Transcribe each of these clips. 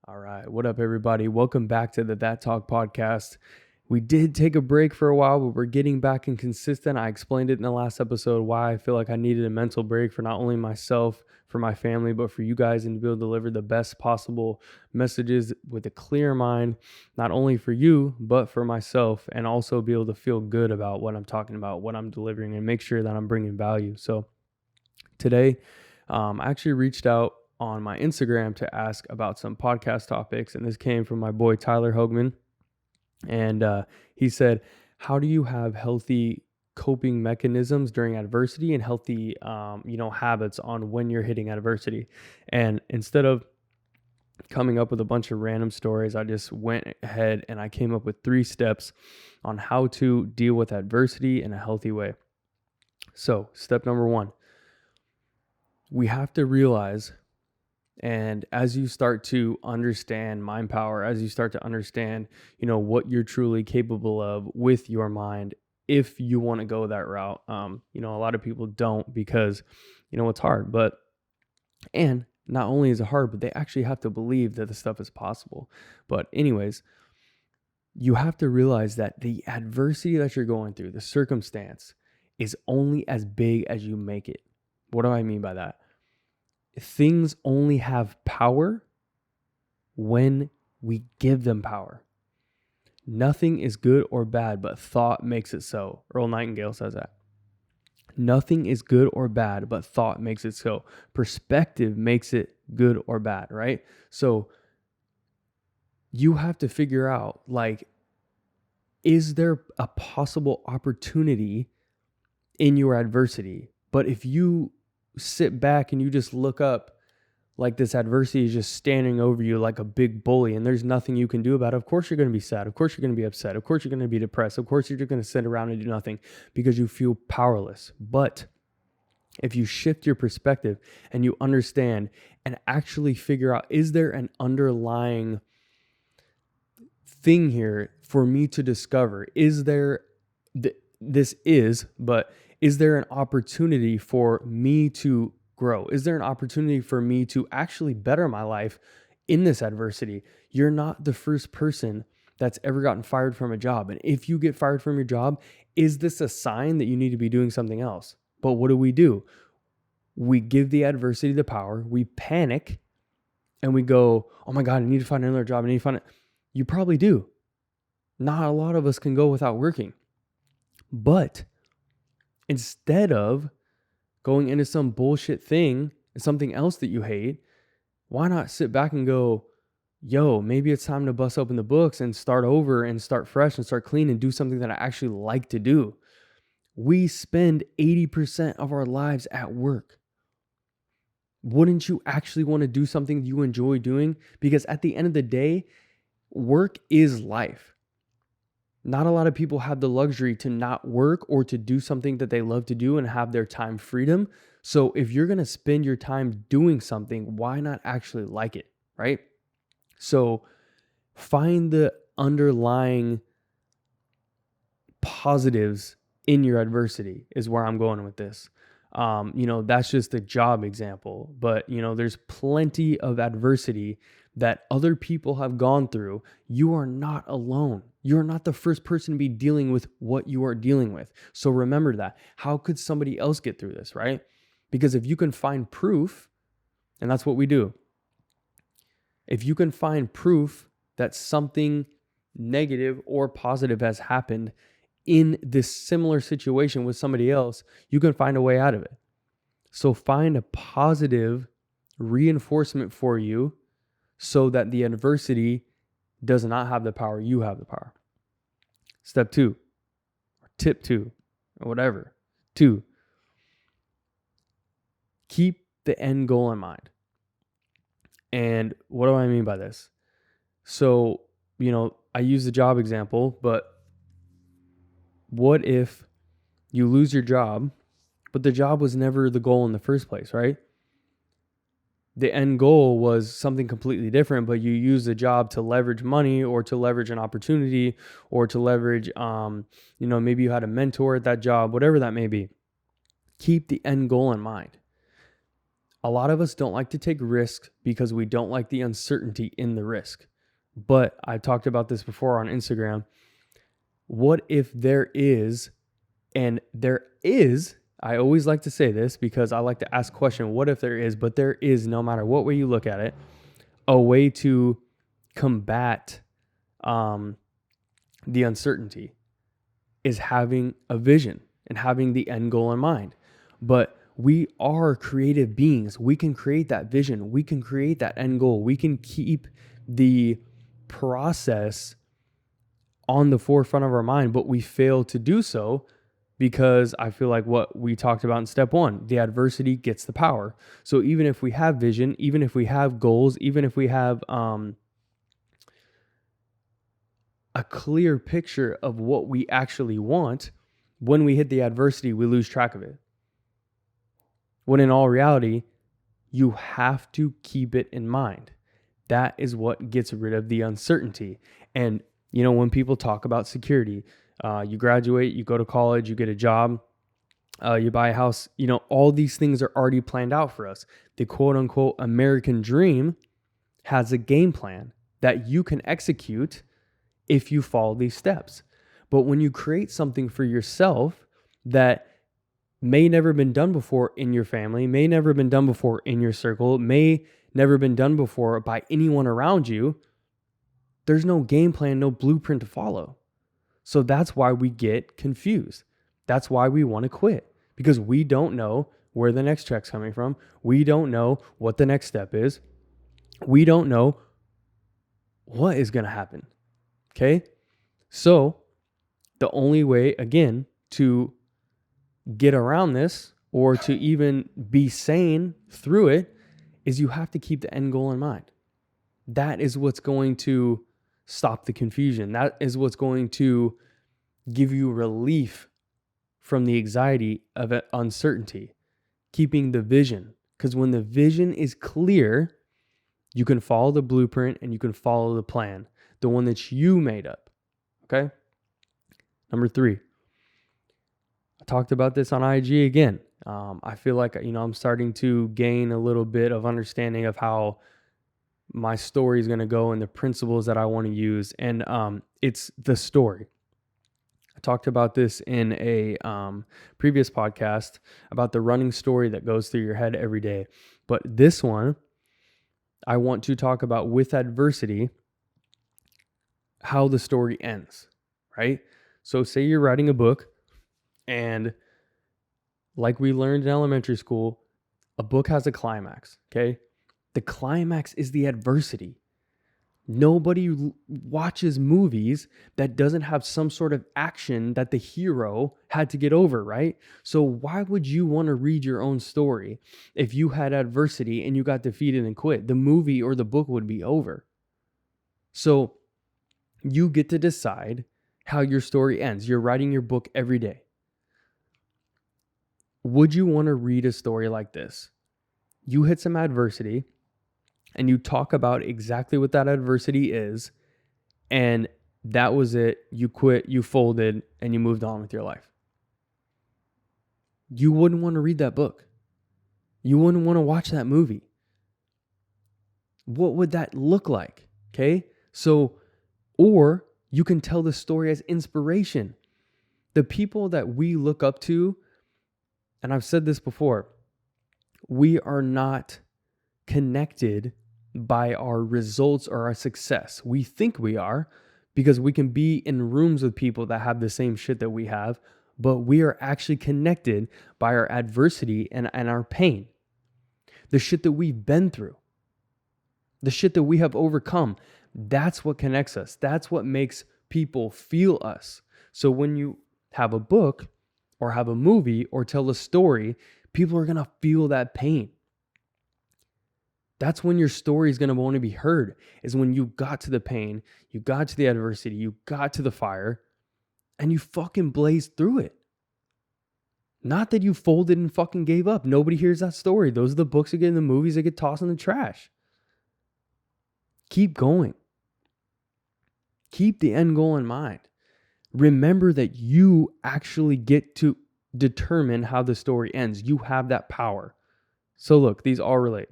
All right. What up, everybody? Welcome back to the That Talk podcast. We did take a break for a while, but we're getting back and consistent. I explained it in the last episode why I feel like I needed a mental break for not only myself, for my family, but for you guys, and to be able to deliver the best possible messages with a clear mind, not only for you, but for myself, and also be able to feel good about what I'm talking about, what I'm delivering, and make sure that I'm bringing value. So today, I actually reached out on my Instagram to ask about some podcast topics, and this came from my boy Tyler Hoagman, and he said, "How do you have healthy coping mechanisms during adversity and healthy, habits on when you're hitting adversity?" And instead of coming up with a bunch of random stories, I just went ahead and I came up with 3 steps on how to deal with adversity in a healthy way. So, step number 1, we have to realize, and as you start to understand mind power, as you start to understand, what you're truly capable of with your mind, if you want to go that route, a lot of people don't because, it's hard. And not only is it hard, but they actually have to believe that the stuff is possible. But anyways, you have to realize that the adversity that you're going through, the circumstance, is only as big as you make it. What do I mean by that? Things only have power when we give them power. Nothing is good or bad, but thought makes it so. Earl Nightingale says that. Nothing is good or bad, but thought makes it so. Perspective makes it good or bad, right? So you have to figure out, is there a possible opportunity in your adversity? But if you sit back and you just look up like this adversity is just standing over you like a big bully and there's nothing you can do about it, of course you're going to be sad. Of course you're going to be upset. Of course you're going to be depressed. Of course you're just going to sit around and do nothing because you feel powerless. But if you shift your perspective and you understand and actually figure out, is there an underlying thing here for me to discover? Is there, is there an opportunity for me to grow? Is there an opportunity for me to actually better my life in this adversity? You're not the first person that's ever gotten fired from a job. And if you get fired from your job, is this a sign that you need to be doing something else? But what do? We give the adversity the power, we panic, and we go, oh my God, I need to find another job. I need to find it. You probably do. Not a lot of us can go without working. But instead of going into some bullshit thing, something else that you hate, why not sit back and go, yo, maybe it's time to bust open the books and start over and start fresh and start clean and do something that I actually like to do. We spend 80% of our lives at work. Wouldn't you actually want to do something you enjoy doing? Because at the end of the day, work is life. Not a lot of people have the luxury to not work or to do something that they love to do and have their time freedom. So if you're going to spend your time doing something, why not actually like it, right? So find the underlying positives in your adversity is where I'm going with this. That's just a job example, but there's plenty of adversity that other people have gone through. You are not alone. You're not the first person to be dealing with what you are dealing with. So remember that. How could somebody else get through this, right? Because if you can find proof, and that's what we do, if you can find proof that something negative or positive has happened in this similar situation with somebody else, you can find a way out of it. So find a positive reinforcement for you so that the adversity does not have the power, you have the power. Step 2, or tip 2, or whatever. 2, keep the end goal in mind. And what do I mean by this? So, I use the job example, but what if you lose your job, but the job was never the goal in the first place, right? The end goal was something completely different, but you use the job to leverage money or to leverage an opportunity or to leverage, maybe you had a mentor at that job, whatever that may be. Keep the end goal in mind. A lot of us don't like to take risks because we don't like the uncertainty in the risk. But I talked about this before on Instagram. What if there is, and there is, I always like to say this because I like to ask question, what if there is, but there is, no matter what way you look at it, a way to combat the uncertainty is having a vision and having the end goal in mind. But we are creative beings. We can create that vision. We can create that end goal. We can keep the process on the forefront of our mind, but we fail to do so because I feel like what we talked about in step 1, the adversity gets the power. So even if we have vision, even if we have goals, even if we have a clear picture of what we actually want, when we hit the adversity, we lose track of it. When in all reality, you have to keep it in mind. That is what gets rid of the uncertainty. And, when people talk about security, you graduate, you go to college, you get a job, you buy a house, all these things are already planned out for us. The quote unquote American dream has a game plan that you can execute if you follow these steps. But when you create something for yourself that may never been done before in your family, may never been done before in your circle, may never been done before by anyone around you, there's no game plan, no blueprint to follow. So that's why we get confused. That's why we want to quit, because we don't know where the next check's coming from. We don't know what the next step is. We don't know what is going to happen. Okay? So the only way, again, to get around this or to even be sane through it is you have to keep the end goal in mind. That is what's going to stop the confusion. That is what's going to give you relief from the anxiety of uncertainty. Keeping the vision. Because when the vision is clear, you can follow the blueprint and you can follow the plan, the one that you made up. Okay? Number 3. I talked about this on IG again. I feel like, I'm starting to gain a little bit of understanding of how my story is going to go and the principles that I want to use. And it's the story. I talked about this in a previous podcast about the running story that goes through your head every day. But this one, I want to talk about with adversity, how the story ends, right? So say you're writing a book, and like we learned in elementary school, a book has a climax, okay? The climax is the adversity. Nobody watches movies that doesn't have some sort of action that the hero had to get over, right? So why would you want to read your own story if you had adversity and you got defeated and quit? The movie or the book would be over. So you get to decide how your story ends. You're writing your book every day. Would you want to read a story like this? You hit some adversity and you talk about exactly what that adversity is, and that was it. You quit, you folded, and you moved on with your life. You wouldn't want to read that book. You wouldn't want to watch that movie. What would that look like? Okay? So, or you can tell the story as inspiration. The people that we look up to, and I've said this before, we are not connected by our results or our success. We think we are because we can be in rooms with people that have the same shit that we have, but we are actually connected by our adversity and our pain. The shit that we've been through, the shit that we have overcome, that's what connects us. That's what makes people feel us. So when you have a book or have a movie or tell a story, people are going to feel that pain. That's when your story is going to want to be heard, is when you got to the pain, you got to the adversity, you got to the fire, and you fucking blazed through it. Not that you folded and fucking gave up. Nobody hears that story. Those are the books that get in the movies that get tossed in the trash. Keep going. Keep the end goal in mind. Remember that you actually get to determine how the story ends. You have that power. So look, these all relate.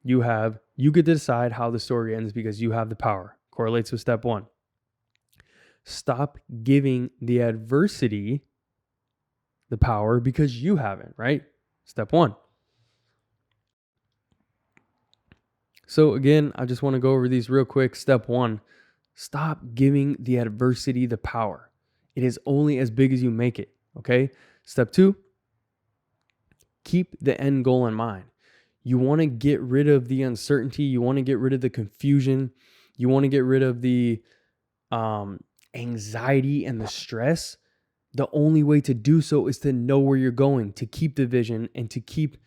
You get to decide how the story ends because you have the power. Correlates with step 1. Stop giving the adversity the power because you haven't, right? Step 1. So again, I just want to go over these real quick. Step 1, stop giving the adversity the power. It is only as big as you make it, okay? Step 2, keep the end goal in mind. You want to get rid of the uncertainty. You want to get rid of the confusion. You want to get rid of the anxiety and the stress. The only way to do so is to know where you're going, to keep the vision and to keep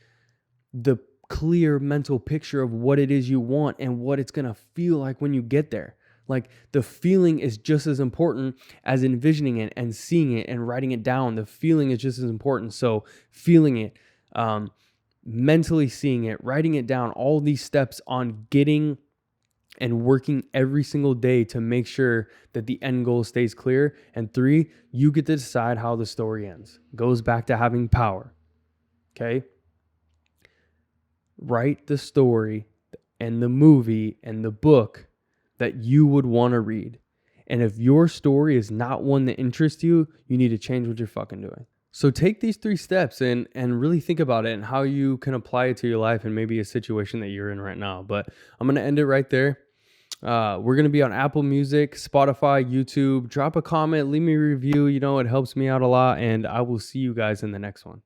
the clear mental picture of what it is you want and what it's going to feel like when you get there. Like the feeling is just as important as envisioning it and seeing it and writing it down. The feeling is just as important. So feeling it, mentally seeing it, writing it down, all these steps on getting and working every single day to make sure that the end goal stays clear. And 3, you get to decide how the story ends. Goes back to having power. Okay? Write the story and the movie and the book that you would want to read. And if your story is not one that interests you, you need to change what you're fucking doing. So take these 3 steps and really think about it and how you can apply it to your life and maybe a situation that you're in right now. But I'm going to end it right there. We're going to be on Apple Music, Spotify, YouTube. Drop a comment, leave me a review. You know, it helps me out a lot. And I will see you guys in the next one.